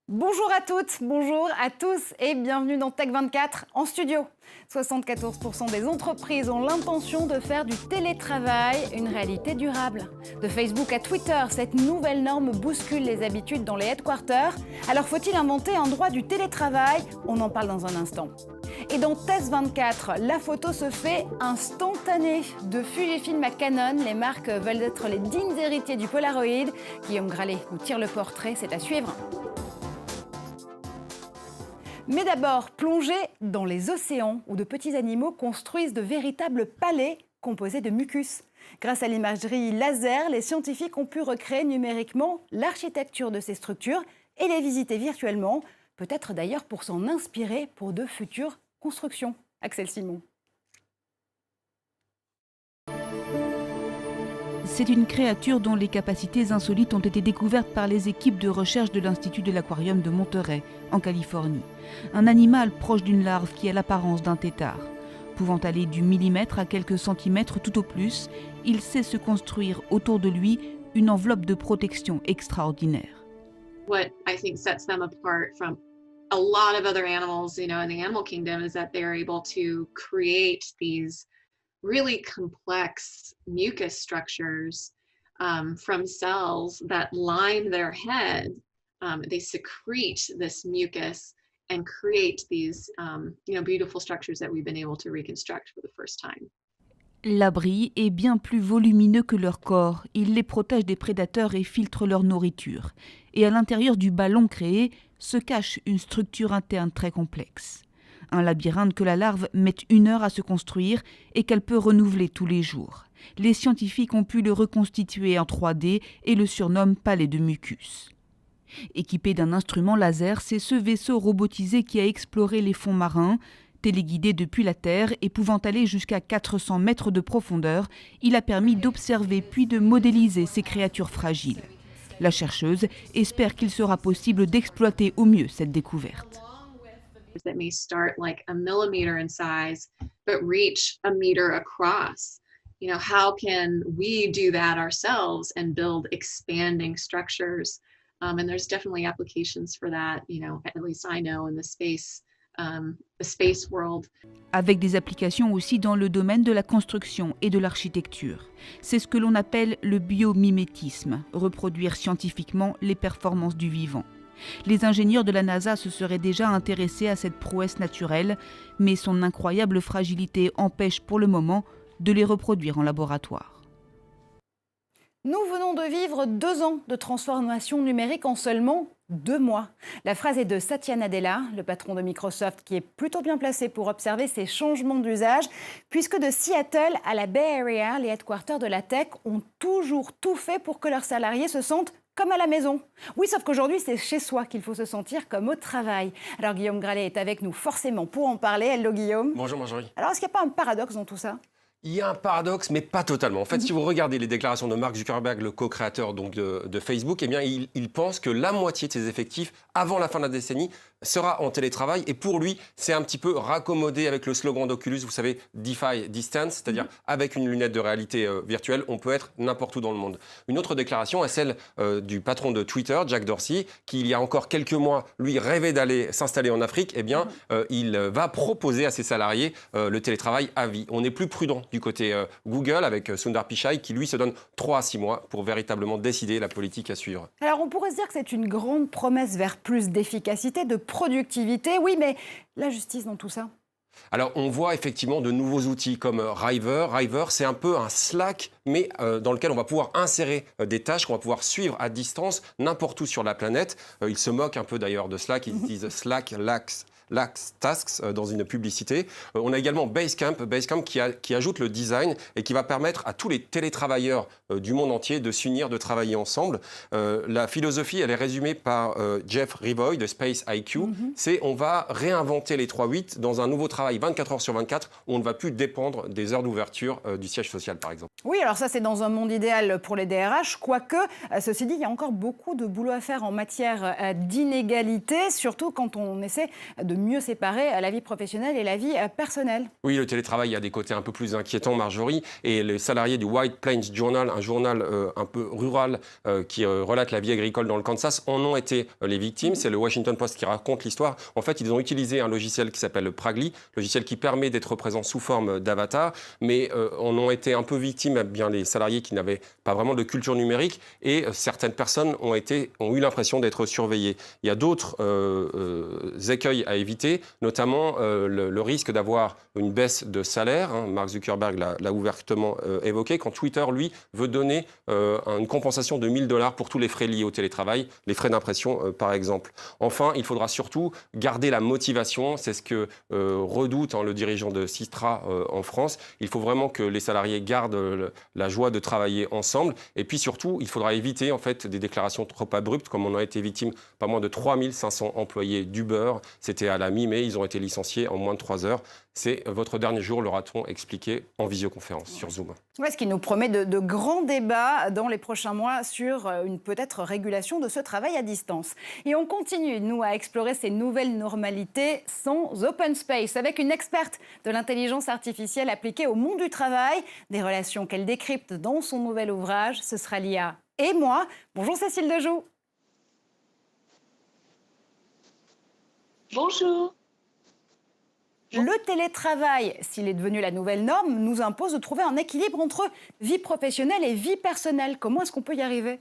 Bonjour à toutes, bonjour à tous et bienvenue dans Tech24 en studio. 74% des entreprises ont l'intention de faire du télétravail une réalité durable. De Facebook à Twitter, cette nouvelle norme bouscule les habitudes dans les headquarters. Alors faut-il inventer un droit du télétravail? On en parle dans un instant. Et dans Test 24, la photo se fait instantanée. De Fujifilm à Canon, les marques veulent être les dignes héritiers du Polaroid. Guillaume Gralet nous tire le portrait, c'est à suivre. Mais d'abord, plongez dans les océans où de petits animaux construisent de véritables palais composés de mucus. Grâce à l'imagerie laser, les scientifiques ont pu recréer numériquement l'architecture de ces structures et les visiter virtuellement, peut-être d'ailleurs pour s'en inspirer pour de futures constructions. Axel Simon. C'est une créature dont les capacités insolites ont été découvertes par les équipes de recherche de l'Institut de l'Aquarium de Monterey, en Californie. Un animal proche d'une larve qui a l'apparence d'un tétard. Pouvant aller du millimètre à quelques centimètres tout au plus, il sait se construire autour de lui une enveloppe de protection extraordinaire. What I think sets them apart from a lot of other animals, in the animal kingdom is that they're able to create these really complex mucus structures from cells that line their head. They secrete this mucus and create these beautiful structures that we've been able to reconstruct for the first time. L'abri est bien plus volumineux que leur corps. Il les protège des prédateurs et filtre leur nourriture. Et à l'intérieur du ballon créé se cache une structure interne très complexe. Un labyrinthe que la larve met 1 heure à se construire et qu'elle peut renouveler tous les jours. Les scientifiques ont pu le reconstituer en 3D et le surnomment palais de mucus. Équipé d'un instrument laser, c'est ce vaisseau robotisé qui a exploré les fonds marins. Téléguidé depuis la Terre et pouvant aller jusqu'à 400 mètres de profondeur, il a permis d'observer puis de modéliser ces créatures fragiles. La chercheuse espère qu'il sera possible d'exploiter au mieux cette découverte. That may start like a millimeter in size, but reach a meter across. How can we do that ourselves and build expanding structures? And there's definitely applications for that, at least I know in the space world. Avec des applications aussi dans le domaine de la construction et de l'architecture. C'est ce que l'on appelle le biomimétisme, reproduire scientifiquement les performances du vivant. Les ingénieurs de la NASA se seraient déjà intéressés à cette prouesse naturelle, mais son incroyable fragilité empêche pour le moment de les reproduire en laboratoire. Nous venons de vivre 2 ans de transformation numérique en seulement 2 mois. La phrase est de Satya Nadella, le patron de Microsoft, qui est plutôt bien placé pour observer ces changements d'usage, puisque de Seattle à la Bay Area, les headquarters de la tech ont toujours tout fait pour que leurs salariés se sentent comme à la maison. Oui, sauf qu'aujourd'hui, c'est chez soi qu'il faut se sentir comme au travail. Alors Guillaume Gralet est avec nous forcément pour en parler. Hello Guillaume. Bonjour Marjorie. Alors est-ce qu'il n'y a pas un paradoxe dans tout ça ? Il y a un paradoxe, mais pas totalement. En fait, si vous regardez les déclarations de Mark Zuckerberg, le co-créateur donc de Facebook, eh bien, il pense que la moitié de ses effectifs, avant la fin de la décennie, sera en télétravail. Et pour lui, c'est un petit peu raccommodé avec le slogan d'Oculus, vous savez, Defy Distance, c'est-à-dire avec une lunette de réalité virtuelle, on peut être n'importe où dans le monde. Une autre déclaration est celle du patron de Twitter, Jack Dorsey, qui il y a encore quelques mois, lui, rêvait d'aller s'installer en Afrique. Eh bien, il va proposer à ses salariés le télétravail à vie. On est plus prudent du côté Google avec Sundar Pichai qui lui se donne 3 à 6 mois pour véritablement décider la politique à suivre. Alors on pourrait se dire que c'est une grande promesse vers plus d'efficacité, de productivité, oui, mais la justice dans tout ça? Alors, on voit effectivement de nouveaux outils comme River. River, c'est un peu un Slack, mais dans lequel on va pouvoir insérer des tâches qu'on va pouvoir suivre à distance n'importe où sur la planète. Ils se moquent un peu d'ailleurs de Slack. Ils disent Slack Lax Tasks dans une publicité. On a également Basecamp qui ajoute le design et qui va permettre à tous les télétravailleurs du monde entier de s'unir, de travailler ensemble. La philosophie, elle est résumée par Jeff Rivoy de Space IQ. C'est on va réinventer les 3-8 dans un nouveau travail télétravail 24 heures sur 24, où on ne va plus dépendre des heures d'ouverture du siège social, par exemple. Oui, alors ça, c'est dans un monde idéal pour les DRH, quoique, ceci dit, il y a encore beaucoup de boulot à faire en matière d'inégalité, surtout quand on essaie de mieux séparer la vie professionnelle et la vie personnelle. Oui, le télétravail, il y a des côtés un peu plus inquiétants, Marjorie, et les salariés du White Plains Journal, un journal un peu rural qui relate la vie agricole dans le Kansas, en ont été les victimes. C'est le Washington Post qui raconte l'histoire. En fait, ils ont utilisé un logiciel qui s'appelle Pragly, logiciel qui permet d'être présent sous forme d'avatar, mais en ont été un peu victimes bien les salariés qui n'avaient pas vraiment de culture numérique, et certaines personnes ont eu l'impression d'être surveillées. Il y a d'autres écueils à éviter, notamment le risque d'avoir une baisse de salaire. Mark Zuckerberg l'a ouvertement évoqué, quand Twitter, lui, veut donner une compensation de $1000 pour tous les frais liés au télétravail, les frais d'impression par exemple. Enfin, il faudra surtout garder la motivation, c'est ce que redoute le dirigeant de Sistra en France. Il faut vraiment que les salariés gardent la joie de travailler ensemble, et puis surtout, il faudra éviter en fait des déclarations trop abruptes, comme on a été victime pas moins de 3500 employés d'Uber. C'était à la mi-mai, ils ont été licenciés en moins de 3 heures. C'est votre dernier jour, l'aura-t-on expliqué en visioconférence sur Zoom. Ouais, ce qui nous promet de grands débats dans les prochains mois sur une peut-être régulation de ce travail à distance. Et on continue, nous, à explorer ces nouvelles normalités sans open space, avec une experte de l'intelligence artificielle appliquée au monde du travail, des relations qu'elle décrypte dans son nouvel ouvrage. Ce sera l'IA et moi. Bonjour Cécile Dejoux. Bonjour. Le télétravail, s'il est devenu la nouvelle norme, nous impose de trouver un équilibre entre vie professionnelle et vie personnelle. Comment est-ce qu'on peut y arriver ?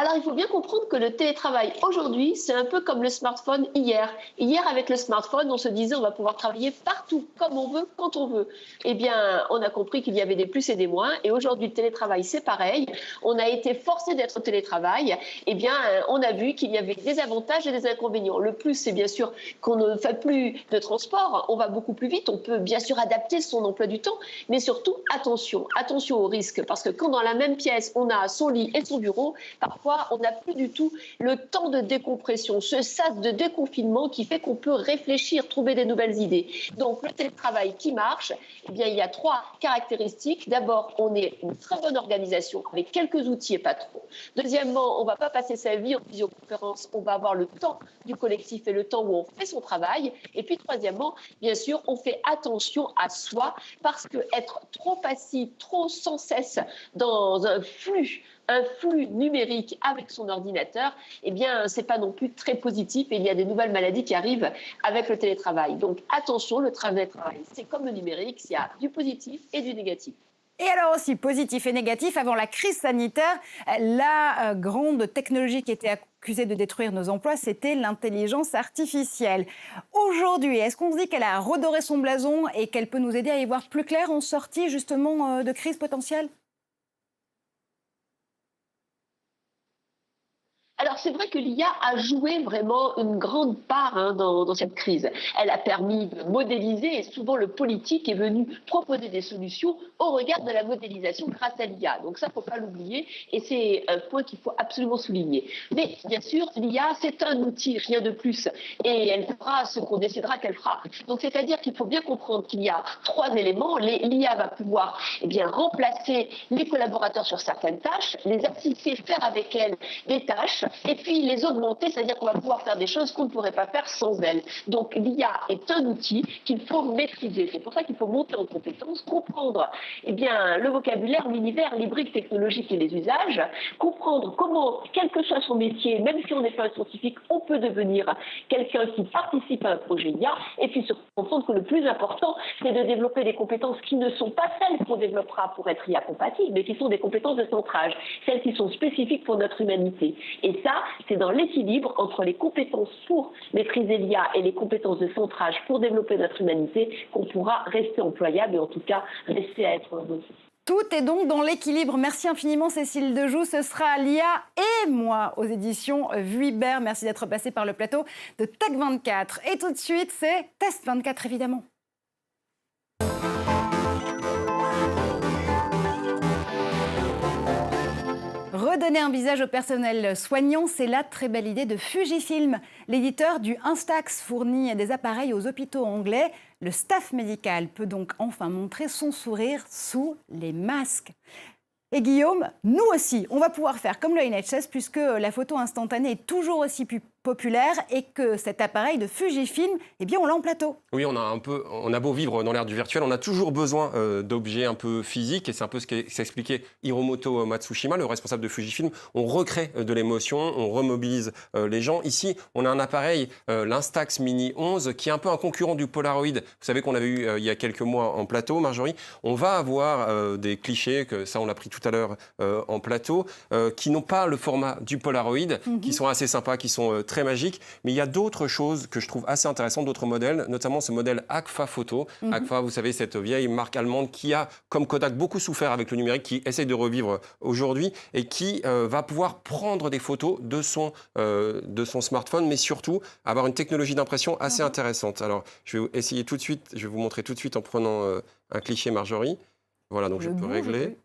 Alors, il faut bien comprendre que le télétravail aujourd'hui, c'est un peu comme le smartphone hier. Hier, avec le smartphone, on se disait on va pouvoir travailler partout, comme on veut, quand on veut. Eh bien, on a compris qu'il y avait des plus et des moins. Et aujourd'hui, le télétravail, c'est pareil. On a été forcé d'être au télétravail. Eh bien, on a vu qu'il y avait des avantages et des inconvénients. Le plus, c'est bien sûr qu'on ne fait plus de transport. On va beaucoup plus vite. On peut bien sûr adapter son emploi du temps. Mais surtout, attention aux risques. Parce que quand dans la même pièce, on a son lit et son bureau, parfois, on n'a plus du tout le temps de décompression, ce sas de déconfinement qui fait qu'on peut réfléchir, trouver des nouvelles idées. Donc, le télétravail qui marche, eh bien, il y a 3 caractéristiques. D'abord, on est une très bonne organisation avec quelques outils et pas trop. Deuxièmement, on ne va pas passer sa vie en visioconférence, on va avoir le temps du collectif et le temps où on fait son travail. Et puis, troisièmement, bien sûr, on fait attention à soi parce qu'être trop passif, trop sans cesse dans un flux numérique avec son ordinateur, eh bien, c'est pas non plus très positif et il y a des nouvelles maladies qui arrivent avec le télétravail. Donc, attention, le télétravail, c'est comme le numérique, il y a du positif et du négatif. Et alors aussi, positif et négatif, avant la crise sanitaire, la grande technologie qui était accusée de détruire nos emplois, c'était l'intelligence artificielle. Aujourd'hui, est-ce qu'on se dit qu'elle a redoré son blason et qu'elle peut nous aider à y voir plus clair en sortie justement de crise potentielle ? Alors, c'est vrai que l'IA a joué vraiment une grande part dans cette crise. Elle a permis de modéliser et souvent le politique est venu proposer des solutions au regard de la modélisation grâce à l'IA. Donc ça, il ne faut pas l'oublier et c'est un point qu'il faut absolument souligner. Mais bien sûr, l'IA, c'est un outil, rien de plus. Et elle fera ce qu'on décidera qu'elle fera. Donc c'est-à-dire qu'il faut bien comprendre qu'il y a 3 éléments. L'IA va pouvoir remplacer les collaborateurs sur certaines tâches, les assister, faire avec elles des tâches, et puis les augmenter, c'est-à-dire qu'on va pouvoir faire des choses qu'on ne pourrait pas faire sans elle. Donc l'IA est un outil qu'il faut maîtriser. C'est pour ça qu'il faut monter en compétences, comprendre le vocabulaire, l'univers, les briques technologiques et les usages, comprendre comment, quel que soit son métier, même si on n'est pas un scientifique, on peut devenir quelqu'un qui participe à un projet IA, et puis surtout comprendre que le plus important, c'est de développer des compétences qui ne sont pas celles qu'on développera pour être IA compatible, mais qui sont des compétences de centrage, celles qui sont spécifiques pour notre humanité. Et ça, c'est dans l'équilibre entre les compétences pour maîtriser l'IA et les compétences de centrage pour développer notre humanité qu'on pourra rester employable et en tout cas rester à être heureux. Tout est donc dans l'équilibre. Merci infiniment Cécile Dejoux. Ce sera l'IA et moi aux éditions Vuibert. Merci d'être passée par le plateau de Tech24. Et tout de suite, c'est Test 24 évidemment. Redonner un visage au personnel soignant, c'est la très belle idée de Fujifilm. L'éditeur du Instax fournit des appareils aux hôpitaux anglais. Le staff médical peut donc enfin montrer son sourire sous les masques. Et Guillaume, nous aussi, on va pouvoir faire comme le NHS puisque la photo instantanée est toujours aussi populaire et que cet appareil de Fujifilm, eh bien, on l'a en plateau. Oui, on a beau vivre dans l'ère du virtuel, on a toujours besoin d'objets un peu physiques et c'est un peu ce qu'expliquait Hiromoto Matsushima, le responsable de Fujifilm. On recrée de l'émotion, on remobilise les gens. Ici, on a un appareil, l'Instax Mini 11, qui est un peu un concurrent du Polaroid. Vous savez qu'on avait eu il y a quelques mois en plateau, Marjorie. On va avoir des clichés, que ça on l'a pris tout à l'heure en plateau, qui n'ont pas le format du Polaroid, qui sont assez sympas, qui sont très magiques. Mais il y a d'autres choses que je trouve assez intéressantes, d'autres modèles, notamment ce modèle Agfa Photo. Agfa, vous savez, cette vieille marque allemande qui a, comme Kodak, beaucoup souffert avec le numérique, qui essaye de revivre aujourd'hui et qui va pouvoir prendre des photos de son smartphone, mais surtout avoir une technologie d'impression assez intéressante. Alors, je vais essayer tout de suite, je vais vous montrer tout de suite en prenant un cliché, Marjorie. Voilà, donc je peux régler.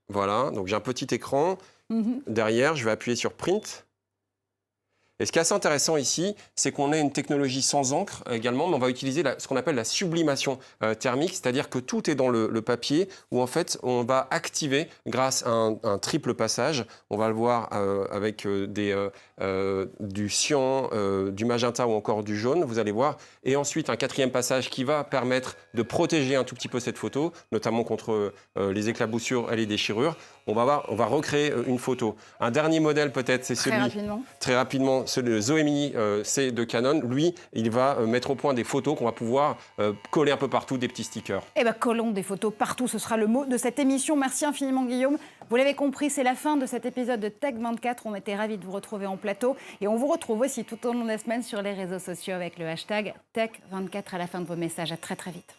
Voilà, donc j'ai un petit écran. Derrière, je vais appuyer sur Print. Et ce qui est assez intéressant ici, c'est qu'on a une technologie sans encre également, mais on va utiliser ce qu'on appelle la sublimation thermique, c'est-à-dire que tout est dans le papier, où en fait on va activer grâce à un triple passage. On va le voir avec du cyan, du magenta ou encore du jaune, vous allez voir. Et ensuite un quatrième passage qui va permettre de protéger un tout petit peu cette photo, notamment contre les éclaboussures et les déchirures. On va recréer une photo. Un dernier modèle peut-être, c'est celui... Très rapidement. Le Zoé Mini C de Canon, lui, il va mettre au point des photos qu'on va pouvoir coller un peu partout, des petits stickers. Eh bien, collons des photos partout, ce sera le mot de cette émission. Merci infiniment, Guillaume. Vous l'avez compris, c'est la fin de cet épisode de Tech 24. On était ravis de vous retrouver en plateau. Et on vous retrouve aussi tout au long de la semaine sur les réseaux sociaux avec le hashtag Tech 24 à la fin de vos messages. À très, très vite.